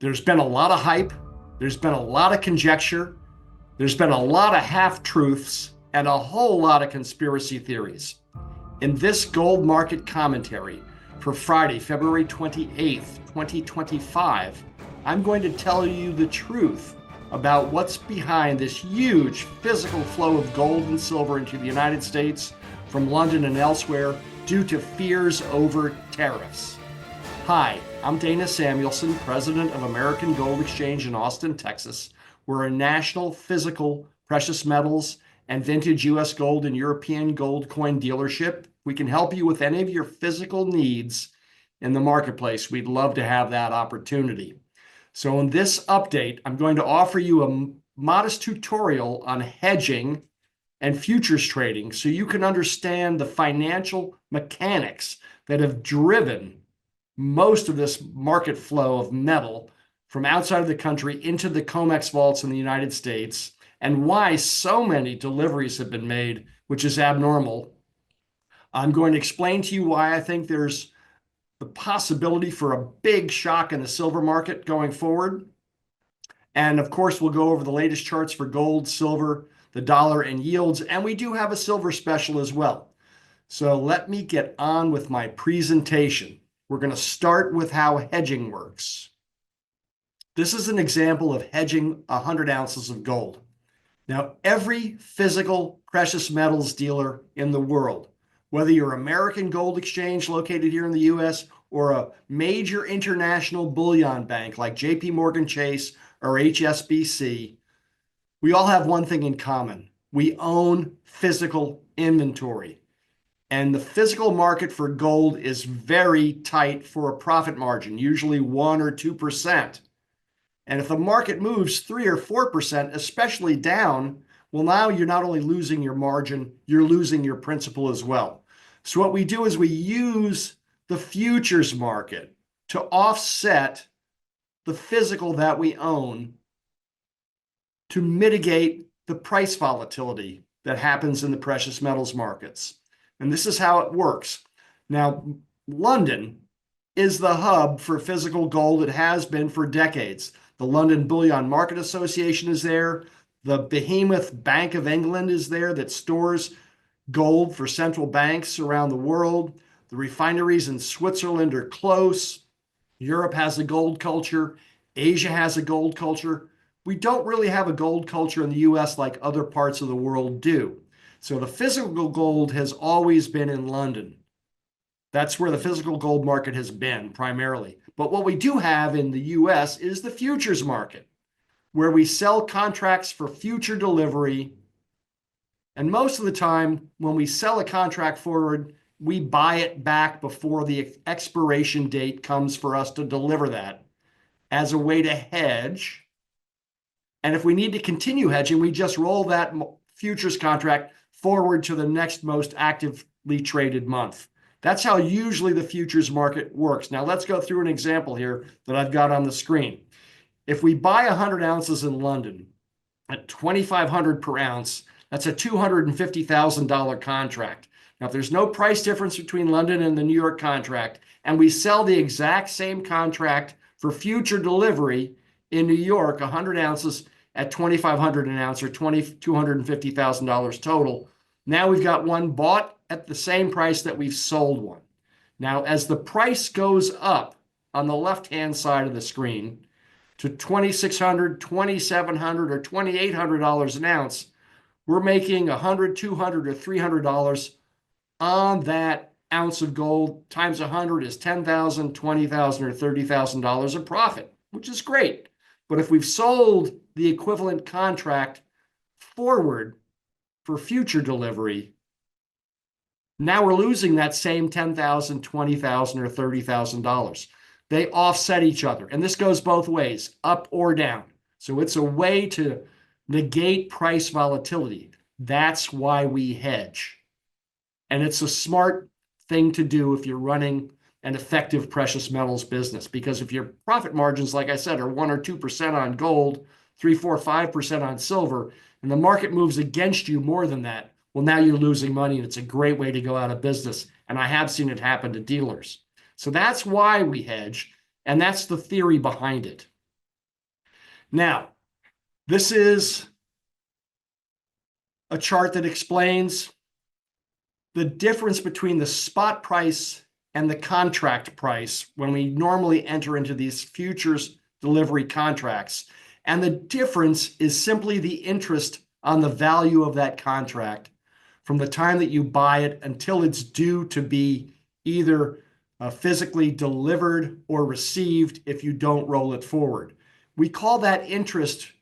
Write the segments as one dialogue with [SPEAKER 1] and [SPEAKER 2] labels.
[SPEAKER 1] There's been a lot of hype. There's been a lot of conjecture. There's been a lot of half-truths and a whole lot of conspiracy theories. In this gold market commentary for Friday, February 28th, 2025, I'm going to tell you the truth about what's behind this huge physical flow of gold and silver into the United States from London and elsewhere due to fears over tariffs. Hi, I'm Dana Samuelson, president of American Gold Exchange in Austin, Texas. We're a national physical precious metals and vintage U.S. gold and European gold coin dealership. We can help you with any of your physical needs in the marketplace. We'd love to have that opportunity. So in this update, I'm going to offer you a modest tutorial on hedging and futures trading so you can understand the financial mechanics that have driven most of this market flow of metal from outside of the country into the Comex vaults in the United States, and why so many deliveries have been made, which is abnormal. I'm going to explain to you why I think there's the possibility for a big shock in the silver market going forward. And of course, we'll go over the latest charts for gold, silver, the dollar, and yields. And we do have a silver special as well. So let me get on with my presentation. We're going to start with how hedging works. This is an example of hedging 100 ounces of gold. Now, every physical precious metals dealer in the world, whether you're American Gold Exchange located here in the US or a major international bullion bank like JP Morgan Chase or HSBC, we all have one thing in common. We own physical inventory. And the physical market for gold is very tight for a profit margin, usually 1 or 2%. And if the market moves 3 or 4%, especially down, well, now you're not only losing your margin, you're losing your principal as well. So what we do is we use the futures market to offset the physical that we own to mitigate the price volatility that happens in the precious metals markets. And this is how it works. Now, London is the hub for physical gold. It has been for decades. The London Bullion Market Association is there. The behemoth Bank of England is there that stores gold for central banks around the world. The refineries in Switzerland are close. Europe has a gold culture. Asia has a gold culture. We don't really have a gold culture in the US like other parts of the world do. So the physical gold has always been in London. That's where the physical gold market has been primarily. But what we do have in the US is the futures market, where we sell contracts for future delivery. And most of the time, when we sell a contract forward, we buy it back before the expiration date comes for us to deliver that as a way to hedge. And if we need to continue hedging, we just roll that futures contract forward to the next most actively traded month. That's how usually the futures market works. Now let's go through an example here that I've got on the screen. If we buy 100 ounces in London at $2,500 per ounce, that's a $250,000 contract. Now, if there's no price difference between London and the New York contract, and we sell the exact same contract for future delivery in New York, 100 ounces at $2,500 an ounce or $250,000 total, now we've got one bought at the same price that we've sold one. Now, as the price goes up on the left-hand side of the screen to $2,600, $2,700, or $2,800 an ounce, we're making $100, $200, or $300 on that ounce of gold. Times 100 is $10,000, $20,000, or $30,000 of profit, which is great. But if we've sold the equivalent contract forward for future delivery, now we're losing that same $10,000, $20,000, or $30,000. They offset each other. And this goes both ways, up or down. So it's a way to negate price volatility. That's why we hedge. And it's a smart thing to do if you're running an effective precious metals business, because if your profit margins, like I said, are 1 or 2% on gold, 3, 4, 5% on silver, and the market moves against you more than that, well, now you're losing money, and it's a great way to go out of business. And I have seen it happen to dealers. So that's why we hedge, and that's the theory behind it. Now, this is a chart that explains the difference between the spot price and the contract price when we normally enter into these futures delivery contracts. And the difference is simply the interest on the value of that contract from the time that you buy it until it's due to be either physically delivered or received if you don't roll it forward. We call that interest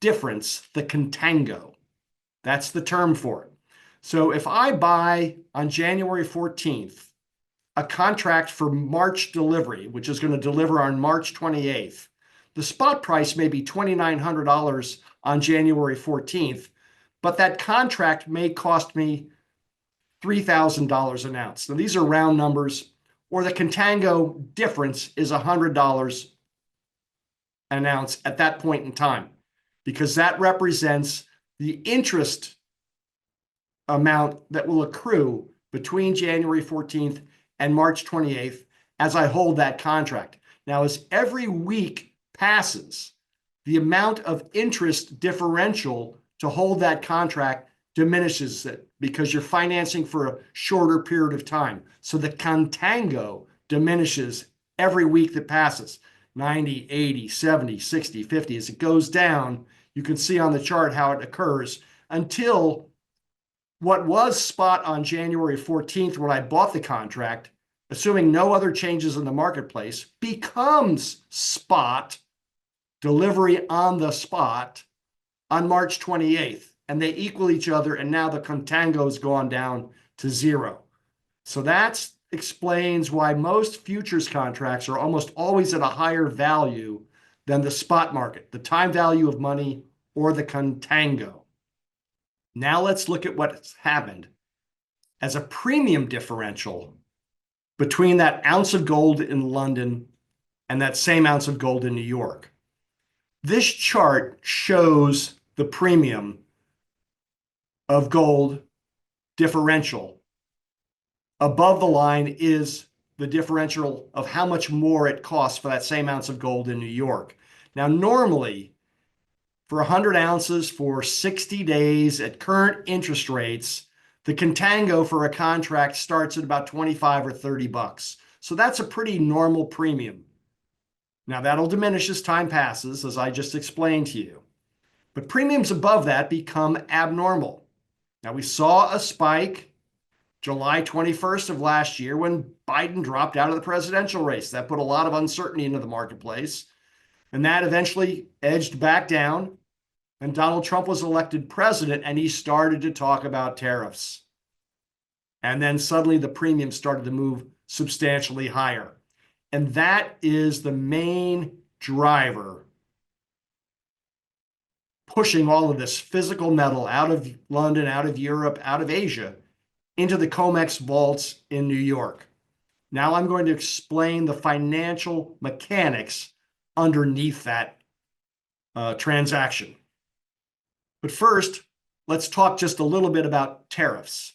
[SPEAKER 1] difference the contango. That's the term for it. So if I buy on January 14th a contract for March delivery, which is going to deliver on March 28th, the spot price may be $2,900 on January 14th, but that contract may cost me $3,000 an ounce. Now, these are round numbers, or the contango difference is $100 an ounce at that point in time, because that represents the interest amount that will accrue between January 14th and March 28th as I hold that contract. Now, as every week passes, the amount of interest differential to hold that contract diminishes it because you're financing for a shorter period of time. So the contango diminishes every week that passes. 90, 80, 70, 60, 50. As it goes down, you can see on the chart how it occurs until what was spot on January 14th when I bought the contract, assuming no other changes in the marketplace, becomes spot, delivery on the spot, on March 28th. And they equal each other, and now the contango has gone down to zero. So that explains why most futures contracts are almost always at a higher value than the spot market, the time value of money, or the contango. Now let's look at what's happened as a premium differential between that ounce of gold in London and that same ounce of gold in New York. This chart shows the premium of gold differential. Above the line is the differential of how much more it costs for that same ounce of gold in New York. Now, normally, for 100 ounces for 60 days at current interest rates, the contango for a contract starts at about 25 or 30 bucks. So that's a pretty normal premium. Now, that'll diminish as time passes, as I just explained to you. But premiums above that become abnormal. Now, we saw a spike July 21st of last year when Biden dropped out of the presidential race. That put a lot of uncertainty into the marketplace. And that eventually edged back down. And Donald Trump was elected president, and he started to talk about tariffs. And then suddenly the premium started to move substantially higher. And that is the main driver pushing all of this physical metal out of London, out of Europe, out of Asia, into the Comex vaults in New York. Now I'm going to explain the financial mechanics underneath that transaction. But first, let's talk just a little bit about tariffs.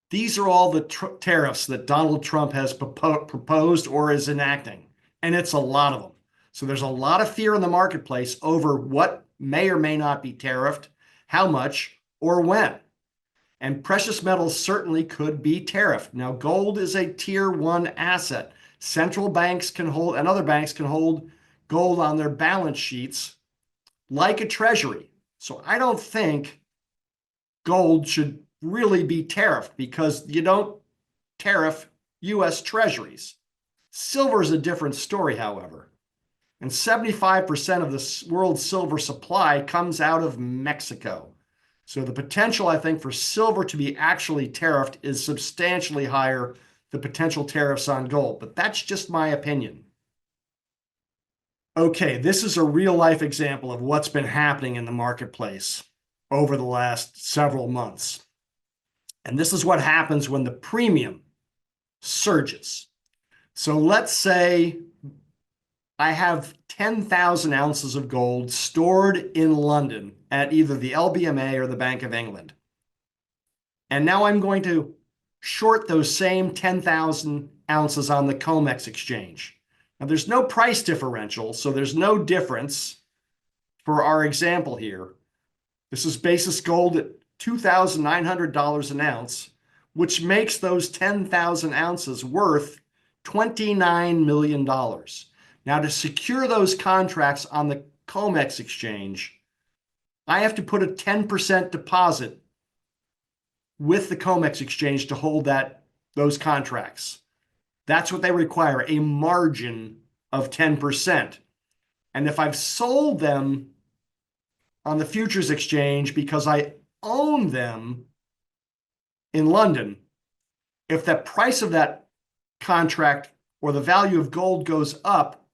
[SPEAKER 1] These are all the tariffs that Donald Trump has proposed or is enacting, and it's a lot of them. So there's a lot of fear in the marketplace over what may or may not be tariffed, how much, or when. And precious metals certainly could be tariffed. Now, gold is a tier 1 asset. Central banks can hold, and other banks can hold gold on their balance sheets like a treasury. So I don't think gold should really be tariffed because you don't tariff US treasuries. Silver is a different story, however. And 75% of the world's silver supply comes out of Mexico. So the potential, I think, for silver to be actually tariffed is substantially higher than potential tariffs on gold. But that's just my opinion. Okay, this is a real-life example of what's been happening in the marketplace over the last several months. And this is what happens when the premium surges. So let's say I have 10,000 ounces of gold stored in London at either the LBMA or the Bank of England. And now I'm going to short those same 10,000 ounces on the Comex exchange. Now, there's no price differential, so there's no difference for our example here. This is basis gold at $2,900 an ounce, which makes those 10,000 ounces worth $29 million. Now, to secure those contracts on the Comex exchange, I have to put a 10% deposit with the Comex exchange to hold those contracts. That's what they require, a margin of 10%. And if I've sold them on the futures exchange because I own them in London, if the price of that contract or the value of gold goes up,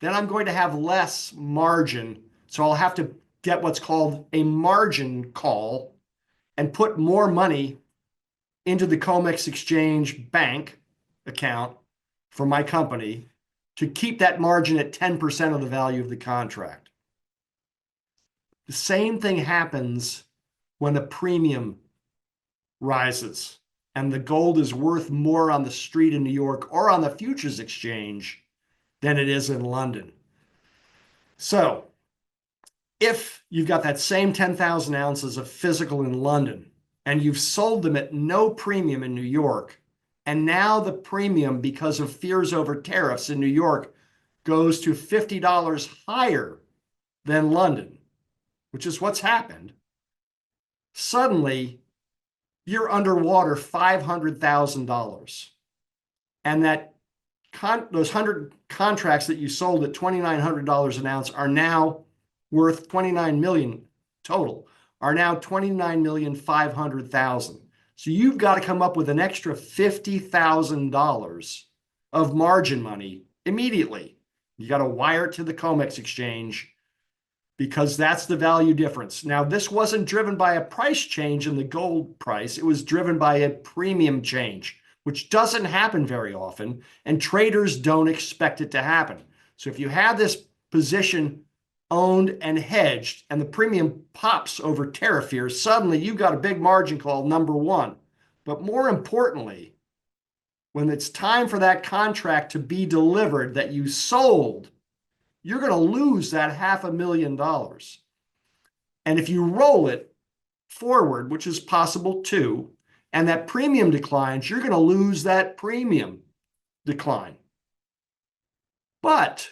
[SPEAKER 1] then I'm going to have less margin. So I'll have to get what's called a margin call and put more money into the Comex exchange bank account for my company to keep that margin at 10% of the value of the contract. The same thing happens when a premium rises and the gold is worth more on the street in New York or on the futures exchange than it is in London. So if you've got that same 10,000 ounces of physical in London and you've sold them at no premium in New York, and now the premium, because of fears over tariffs in New York, goes to $50 higher than London, which is what's happened, suddenly you're underwater $500,000. And those 100 contracts that you sold at $2,900 an ounce are now worth 29 million total, are now 29,500,000. So you've got to come up with an extra $50,000 of margin money immediately. You got to wire it to the Comex exchange because that's the value difference. Now, this wasn't driven by a price change in the gold price. It was driven by a premium change, which doesn't happen very often, and traders don't expect it to happen. So if you have this position owned and hedged and the premium pops over tariff fears, suddenly you've got a big margin call, number one. But more importantly, when it's time for that contract to be delivered that you sold, you're going to lose that $500,000. And if you roll it forward, which is possible too, and that premium declines, you're going to lose that premium decline. But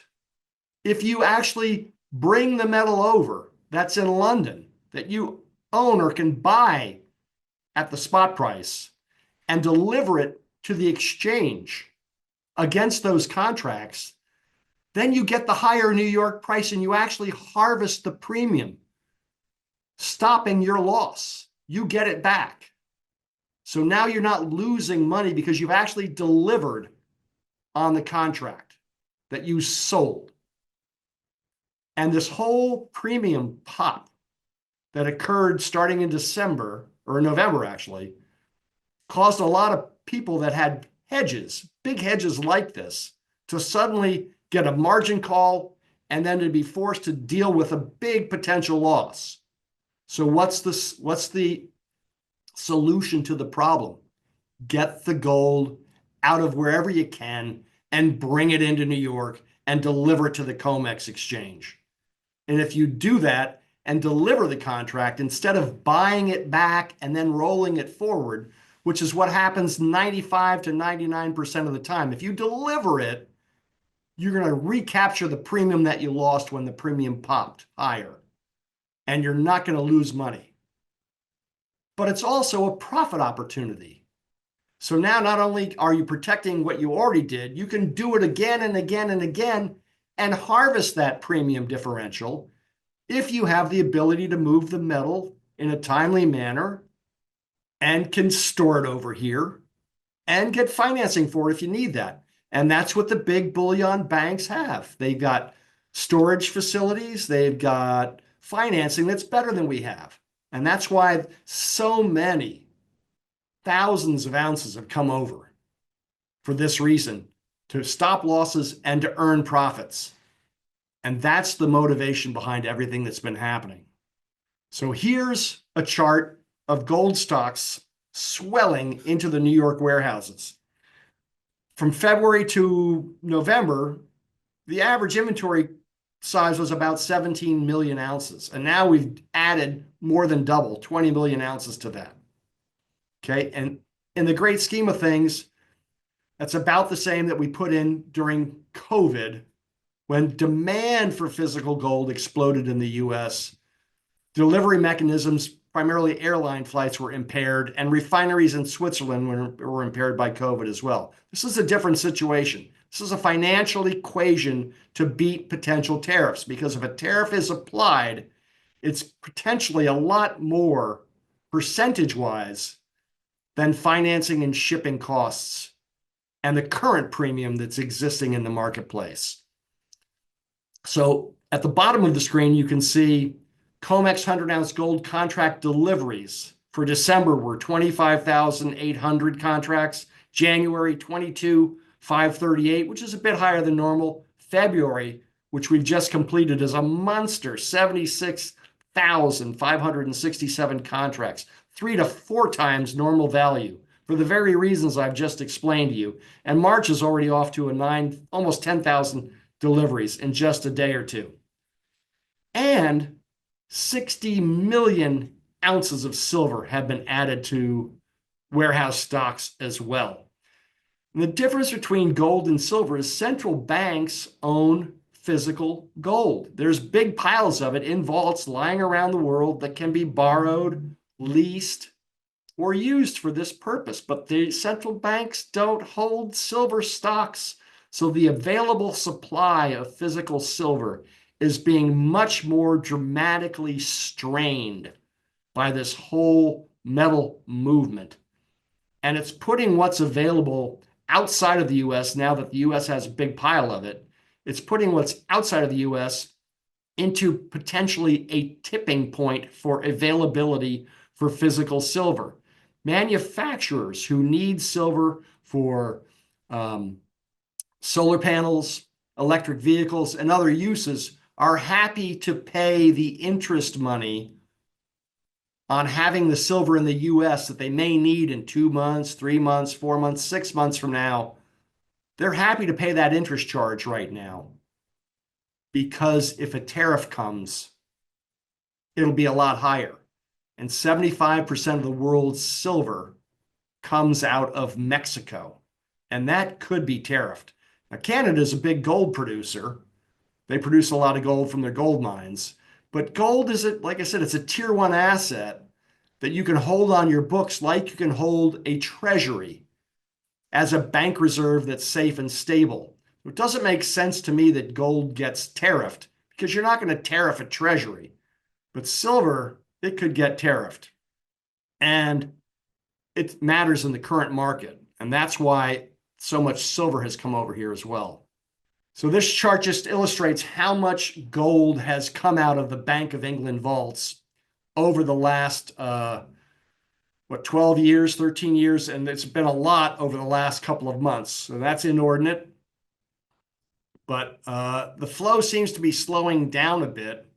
[SPEAKER 1] if you actually bring the metal over that's in London that you own or can buy at the spot price and deliver it to the exchange against those contracts, then you get the higher New York price and you actually harvest the premium, stopping your loss. You get it back. So now you're not losing money because you've actually delivered on the contract that you sold. And this whole premium pop that occurred starting in December, or November actually, caused a lot of people that had hedges, big hedges like this, to suddenly get a margin call and then to be forced to deal with a big potential loss. So what's the solution to the problem? Get the gold out of wherever you can and bring it into New York and deliver it to the Comex exchange. And if you do that and deliver the contract instead of buying it back and then rolling it forward, which is what happens 95 to 99% of the time, if you deliver it, you're going to recapture the premium that you lost when the premium popped higher, and you're not going to lose money. But it's also a profit opportunity. So now not only are you protecting what you already did, you can do it again and again and again and harvest that premium differential if you have the ability to move the metal in a timely manner and can store it over here and get financing for it if you need that. And that's what the big bullion banks have. They've got storage facilities, they've got financing that's better than we have. And that's why so many thousands of ounces have come over for this reason, to stop losses and to earn profits. And that's the motivation behind everything that's been happening. So here's a chart of gold stocks swelling into the New York warehouses. From February to November, the average inventory size was about 17 million ounces. And now we've added more than double, 20 million ounces to that. Okay. And in the great scheme of things, that's about the same that we put in during COVID when demand for physical gold exploded in the US. Delivery mechanisms, primarily airline flights, were impaired, and refineries in Switzerland were impaired by COVID as well. This is a different situation. This is a financial equation to beat potential tariffs, because if a tariff is applied, it's potentially a lot more percentage-wise than financing and shipping costs and the current premium that's existing in the marketplace. So at the bottom of the screen, you can see Comex 100-ounce gold contract deliveries for December were 25,800 contracts. January, 22,538, which is a bit higher than normal. February, which we've just completed, is a monster, 76,567 contracts, 3 to 4 times normal value for the very reasons I've just explained to you. And March is already off to almost 10,000 deliveries in just a day or two. And 60 million ounces of silver have been added to warehouse stocks as well. And the difference between gold and silver is central banks own physical gold. There's big piles of it in vaults lying around the world that can be borrowed, leased, or used for this purpose. But the central banks don't hold silver stocks. So the available supply of physical silver is being much more dramatically strained by this whole metal movement. And it's putting what's available outside of the US, now that the US has a big pile of it, it's putting what's outside of the US into potentially a tipping point for availability for physical silver. Manufacturers who need silver for solar panels, electric vehicles, and other uses are happy to pay the interest money on having the silver in the US that they may need in 2 months, 3 months, 4 months, 6 months from now. They're happy to pay that interest charge right now, because if a tariff comes, it'll be a lot higher. And 75% of the world's silver comes out of Mexico, and that could be tariffed. Now, Canada is a big gold producer. They produce a lot of gold from their gold mines. But gold is, like I said, it's a tier 1 asset that you can hold on your books like you can hold a treasury as a bank reserve that's safe and stable. It doesn't make sense to me that gold gets tariffed, because you're not going to tariff a treasury. But silver, it could get tariffed. And it matters in the current market. And that's why so much silver has come over here as well. So this chart just illustrates how much gold has come out of the Bank of England vaults over the last, 12 years, 13 years, and it's been a lot over the last couple of months. So that's inordinate. But the flow seems to be slowing down a bit.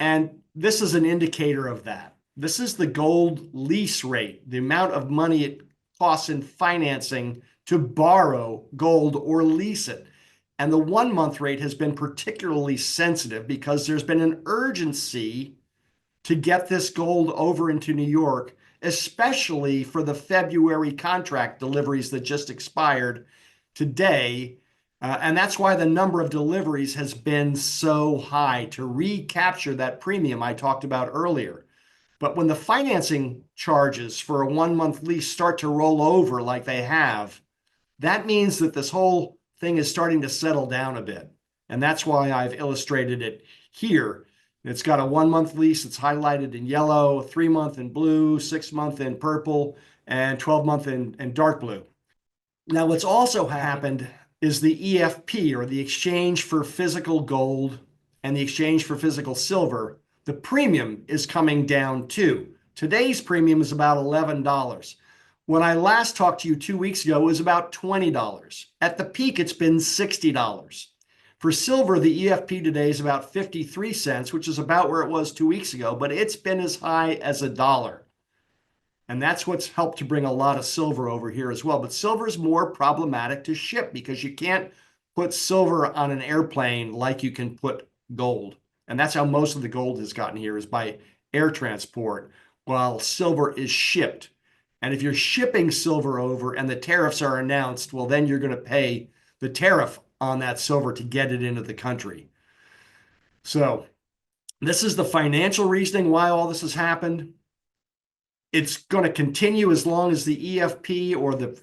[SPEAKER 1] And this is an indicator of that. This is the gold lease rate, the amount of money it costs in financing to borrow gold or lease it. And the 1-month rate has been particularly sensitive because there's been an urgency to get this gold over into New York, especially for the February contract deliveries that just expired today. And that's why the number of deliveries has been so high, to recapture that premium I talked about earlier. But when the financing charges for a 1-month lease start to roll over like they have, that means that this whole thing is starting to settle down a bit. And that's why I've illustrated it here. It's got a 1-month lease. It's highlighted in yellow, 3-month in blue, 6-month in purple, and 12-month in dark blue. Now, what's also happened is the EFP, or the exchange for physical gold and the exchange for physical silver. The premium is coming down too. Today's premium is about $11. When I last talked to you 2 weeks ago, it was about $20. At the peak, it's been $60. For silver, the EFP today is about 53 cents, which is about where it was 2 weeks ago, but it's been as high as $1. And that's what's helped to bring a lot of silver over here as well. But silver is more problematic to ship because you can't put silver on an airplane like you can put gold. And that's how most of the gold has gotten here, is by air transport, while silver is shipped. And if you're shipping silver over and the tariffs are announced, well, then you're going to pay the tariff on that silver to get it into the country. So this is the financial reasoning why all this has happened. It's going to continue as long as the EFP, or the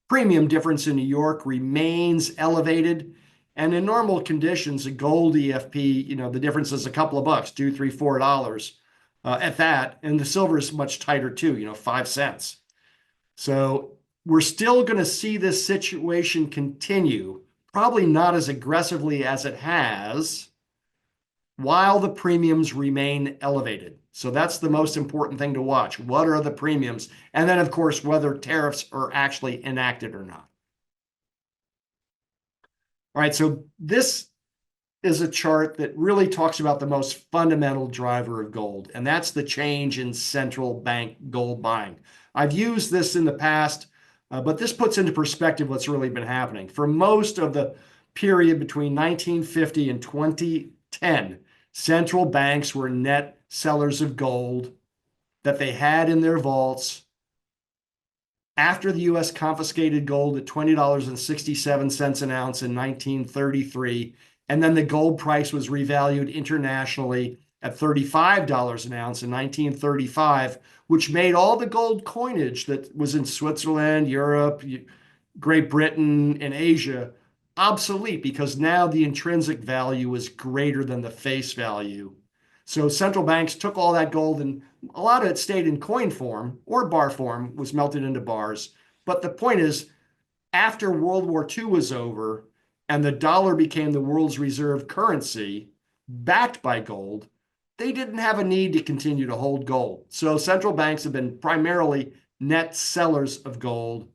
[SPEAKER 1] premium difference in New York, remains elevated. And in normal conditions, a gold EFP, the difference is a couple of bucks, $2, $3, $4 at that. And the silver is much tighter too, 5 cents. So we're still going to see this situation continue, probably not as aggressively as it has, while the premiums remain elevated. So that's the most important thing to watch. What are the premiums? And then, of course, whether tariffs are actually enacted or not. All right, so this is a chart that really talks about the most fundamental driver of gold, and that's the change in central bank gold buying. I've used this in the past, but this puts into perspective what's really been happening. For most of the period between 1950 and 2010, central banks were net sellers of gold that they had in their vaults after the U.S. confiscated gold at $20.67 an ounce in 1933. And then the gold price was revalued internationally at $35 an ounce in 1935, which made all the gold coinage that was in Switzerland, Europe, Great Britain, and Asia obsolete, because now the intrinsic value is greater than the face value. So central banks took all that gold, and a lot of it stayed in coin form or bar form, was melted into bars. But the point is, after World War II was over and the dollar became the world's reserve currency backed by gold, they didn't have a need to continue to hold gold. So central banks have been primarily net sellers of gold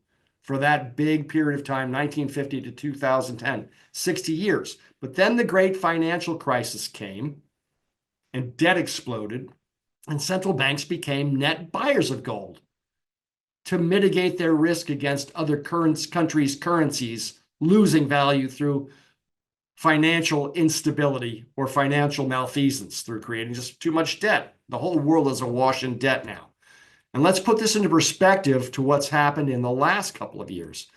[SPEAKER 1] for that big period of time, 1950 to 2010, 60 years. But then the great financial crisis came and debt exploded, and central banks became net buyers of gold to mitigate their risk against other countries' currencies losing value through financial instability or financial malfeasance, through creating just too much debt. The whole world is awash in debt now. And let's put this into perspective to what's happened in the last couple of years.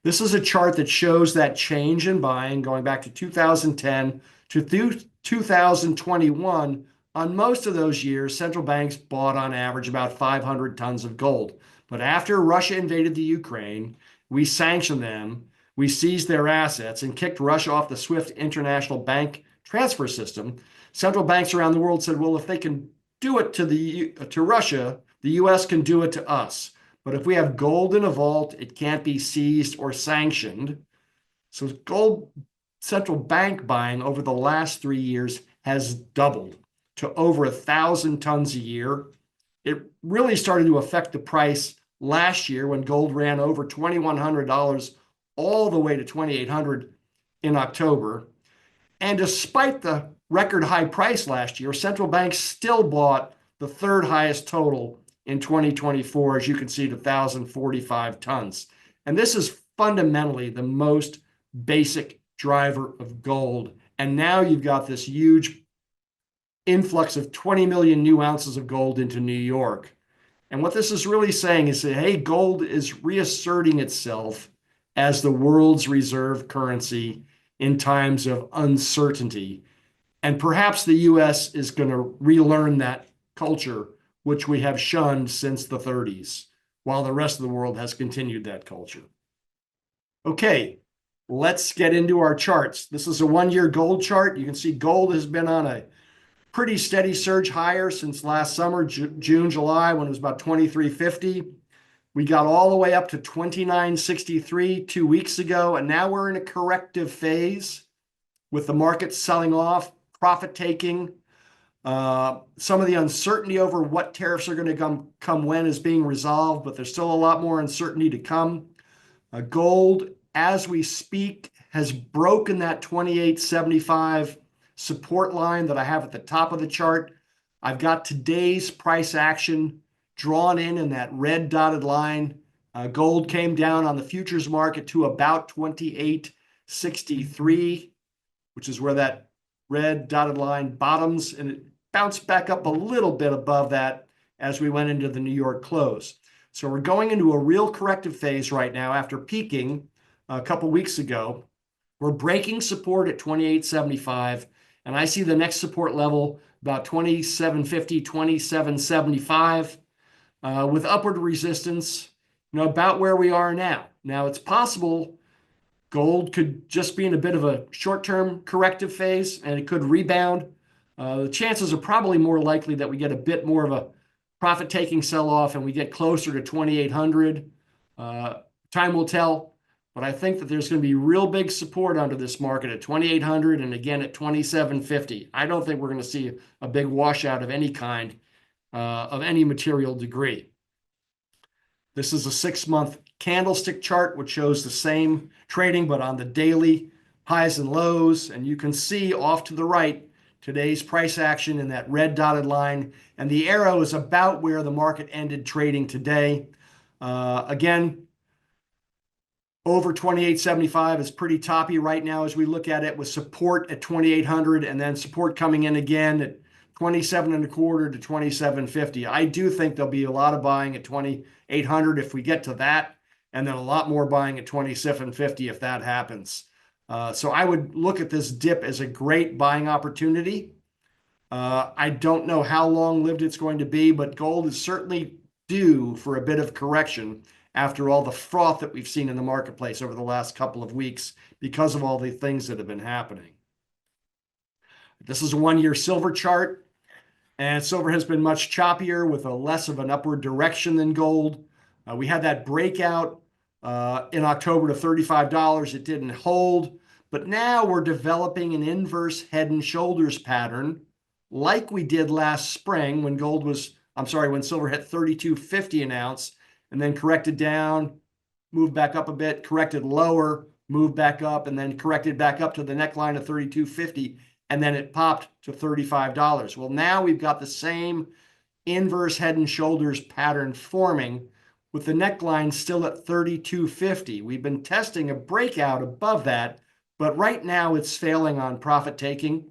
[SPEAKER 1] This is a chart that shows that change in buying going back to 2010 to 2021. On most of those years, central banks bought on average about 500 tons of gold. But after Russia invaded the Ukraine, we sanctioned them, we seized their assets, and kicked Russia off the SWIFT international bank transfer system. Central banks around the world said, well, if they can do it to Russia, the US can do it to us. But if we have gold in a vault, it can't be seized or sanctioned. So gold central bank buying over the last 3 years has doubled to over 1,000 tons a year. It really started to affect the price last year when gold ran over $2,100 all the way to $2,800 in October. And despite the record high price last year, central banks still bought the third highest total in 2024, as you can see, to 1,045 tons. And this is fundamentally the most basic driver of gold. And now you've got this huge influx of 20 million new ounces of gold into New York. And what this is really saying is that, hey, gold is reasserting itself as the world's reserve currency in times of uncertainty. And perhaps the US is going to relearn that culture, which we have shunned since the 30s, while the rest of the world has continued that culture. Okay, let's get into our charts. This is a 1-year gold chart. You can see gold has been on a pretty steady surge higher since last summer, June, July, when it was about 2350. We got all the way up to 2963 2 weeks ago, and now we're in a corrective phase with the market selling off, profit taking. Some of the uncertainty over what tariffs are going to come when is being resolved, but there's still a lot more uncertainty to come. Gold, as we speak, has broken that 2875 support line that I have at the top of the chart. I've got today's price action drawn in that red dotted line. Gold came down on the futures market to about 28 63, which is where that red dotted line bottoms, and it bounced back up a little bit above that as we went into the New York close. So we're going into a real corrective phase right now after peaking a couple weeks ago. We're breaking support at 28.75, and I see the next support level about 27.50, 27.75, with upward resistance, about where we are now. Now, it's possible gold could just be in a bit of a short-term corrective phase, and it could rebound. The chances are probably more likely that we get a bit more of a profit-taking sell-off and we get closer to 2,800. Time will tell. But I think that there's going to be real big support under this market at 2,800 and again at 27.50. I don't think we're going to see a big washout of any kind, of any material degree. This is a 6-month candlestick chart, which shows the same trading, but on the daily highs and lows. And you can see off to the right today's price action in that red dotted line. And the arrow is about where the market ended trading today. Again, over 28.75 is pretty toppy right now as we look at it, with support at 2,800 and then support coming in again at 27.25 to 27.50. I do think there'll be a lot of buying at 2,800 if we get to that, and then a lot more buying at 27.50 if that happens. So I would look at this dip as a great buying opportunity. I don't know how long-lived it's going to be, but gold is certainly due for a bit of correction after all the froth that we've seen in the marketplace over the last couple of weeks because of all the things that have been happening. This is a 1-year silver chart, and silver has been much choppier with a less of an upward direction than gold. We had that breakout in October to $35. It didn't hold, but now we're developing an inverse head and shoulders pattern like we did last spring when when silver hit 32.50 an ounce, and then corrected down, moved back up a bit, corrected lower, moved back up, and then corrected back up to the neckline of 32.50, and then it popped to $35. Well, now we've got the same inverse head and shoulders pattern forming with the neckline still at 32.50. We've been testing a breakout above that, but right now it's failing on profit taking.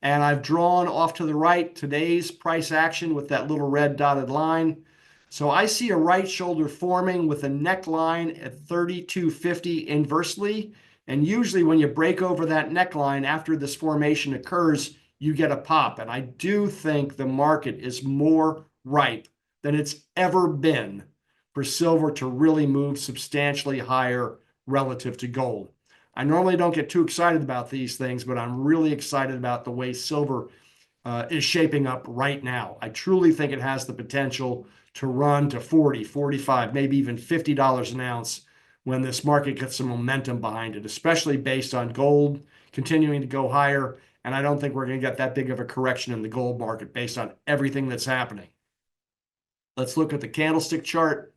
[SPEAKER 1] And I've drawn off to the right today's price action with that little red dotted line. So I see a right shoulder forming with a neckline at 32.50 inversely. And usually when you break over that neckline after this formation occurs, you get a pop. And I do think the market is more ripe than it's ever been for silver to really move substantially higher relative to gold. I normally don't get too excited about these things, but I'm really excited about the way silver is shaping up right now. I truly think it has the potential to run to 40, 45, maybe even $50 an ounce when this market gets some momentum behind it, especially based on gold continuing to go higher. And I don't think we're going to get that big of a correction in the gold market based on everything that's happening. Let's look at the candlestick chart.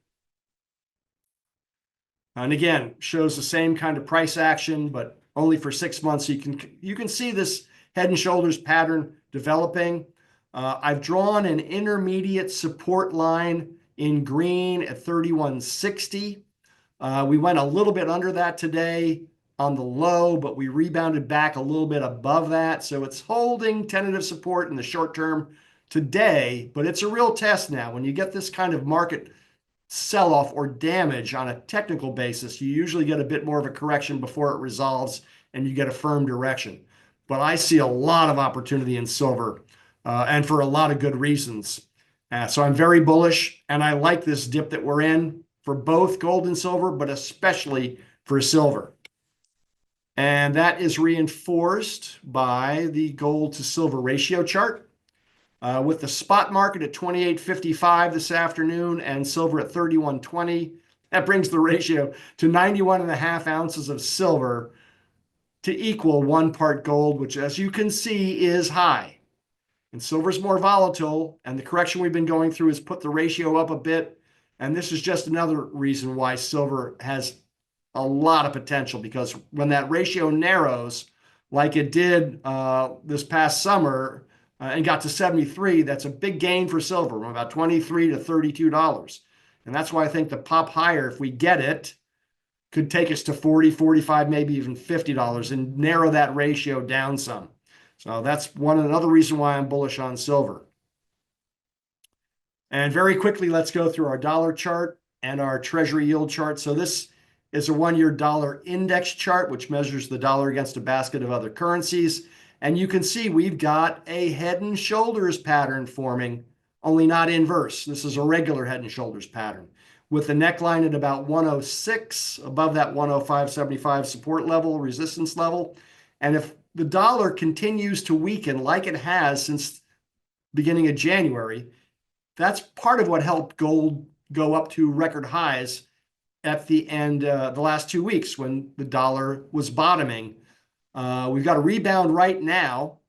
[SPEAKER 1] And again, shows the same kind of price action, but only for 6 months. So you can see this head and shoulders pattern developing. I've drawn an intermediate support line in green at 31.60. We went a little bit under that today on the low, but we rebounded back a little bit above that. So it's holding tentative support in the short term today, but it's a real test now. When you get this kind of market sell-off or damage on a technical basis, you usually get a bit more of a correction before it resolves and you get a firm direction. But I see a lot of opportunity in silver, and for a lot of good reasons. So I'm very bullish, and I like this dip that we're in for both gold and silver, but especially for silver. And that is reinforced by the gold to silver ratio chart. With the spot market at 28.55 this afternoon and silver at 31.20, that brings the ratio to 91.5 ounces of silver to equal 1 part gold, which, as you can see, is high. And silver's more volatile, and the correction we've been going through has put the ratio up a bit. And this is just another reason why silver has a lot of potential, because when that ratio narrows, like it did this past summer, and got to 73, that's a big gain for silver, from about $23 to $32. And that's why I think the pop higher, if we get it, could take us to 40, 45, maybe even $50 and narrow that ratio down some. So that's another reason why I'm bullish on silver. And very quickly, let's go through our dollar chart and our Treasury yield chart. So this is a one-year dollar index chart, which measures the dollar against a basket of other currencies. And you can see we've got a head and shoulders pattern forming, only not inverse. This is a regular head and shoulders pattern with the neckline at about 106, above that 105.75 support level, resistance level. And if the dollar continues to weaken like it has since beginning of January, that's part of what helped gold go up to record highs at the end, the last 2 weeks when the dollar was bottoming. We've got a rebound right now,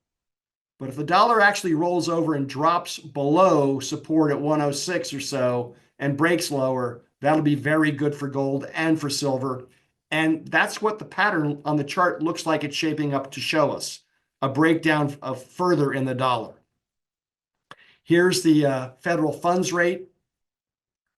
[SPEAKER 1] but if the dollar actually rolls over and drops below support at 106 or so and breaks lower, that'll be very good for gold and for silver. And that's what the pattern on the chart looks like it's shaping up to show us, a breakdown of further in the dollar. Here's the federal funds rate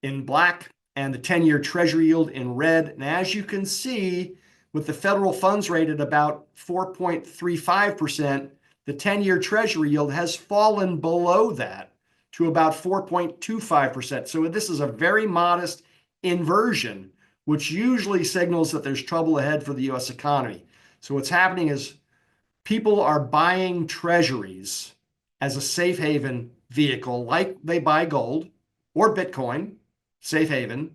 [SPEAKER 1] in black and the 10-year Treasury yield in red. And as you can see, with the federal funds rate at about 4.35%, the 10-year Treasury yield has fallen below that to about 4.25%. So this is a very modest inversion, which usually signals that there's trouble ahead for the U.S. economy. So what's happening is people are buying treasuries as a safe haven vehicle, like they buy gold or Bitcoin, safe haven,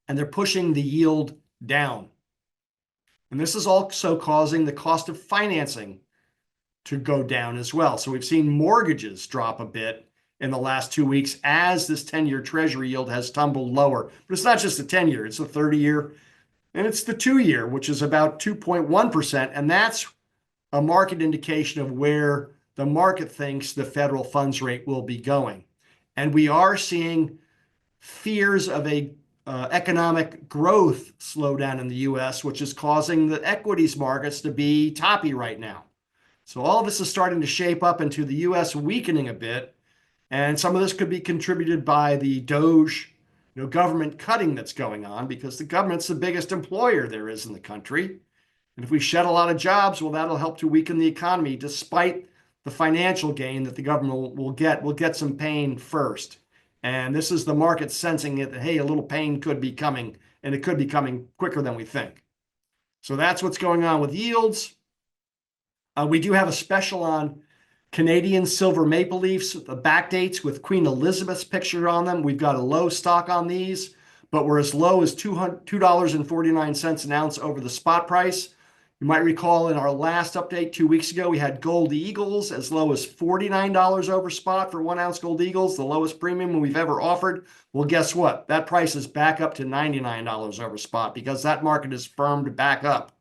[SPEAKER 1] and they're pushing the yield down. And this is also causing the cost of financing to go down as well. So we've seen mortgages drop a bit in the last 2 weeks as this 10-year Treasury yield has tumbled lower. But it's not just the 10-year, it's the 30-year, and it's the 2-year, which is about 2.1%. And that's a market indication of where the market thinks the federal funds rate will be going. And we are seeing fears of a economic growth slowdown in the US, which is causing the equities markets to be toppy right now. So all of this is starting to shape up into the US weakening a bit. And some of this could be contributed by the Doge, government cutting that's going on, because the government's the biggest employer there is in the country. And if we shed a lot of jobs, well, that'll help to weaken the economy, despite the financial gain that the government will get. We'll get some pain first. And this is the market sensing it that, hey, a little pain could be coming, and it could be coming quicker than we think. So that's what's going on with yields. We do have a special on Canadian silver maple leafs, the back dates with Queen Elizabeth's picture on them. We've got a low stock on these, but we're as low as $2.49 an ounce over the spot price. You might recall in our last update 2 weeks ago, we had gold eagles as low as $49 over spot for 1 ounce gold eagles, the lowest premium we've ever offered. Well, guess what? That price is back up to $99 over spot because that market is firmed back up.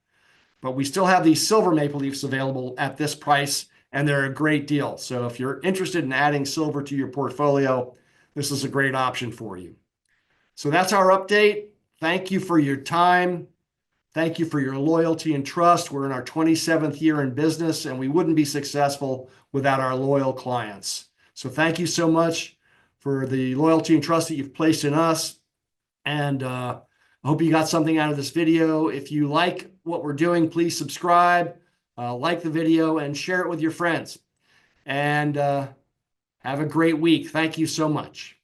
[SPEAKER 1] But we still have these silver maple leafs available at this price, and they're a great deal. So if you're interested in adding silver to your portfolio, this is a great option for you. So that's our update. Thank you for your time. Thank you for your loyalty and trust. We're in our 27th year in business, and we wouldn't be successful without our loyal clients. So thank you so much for the loyalty and trust that you've placed in us. And I hope you got something out of this video. If you like what we're doing, please subscribe, like the video, and share it with your friends. And have a great week. Thank you so much.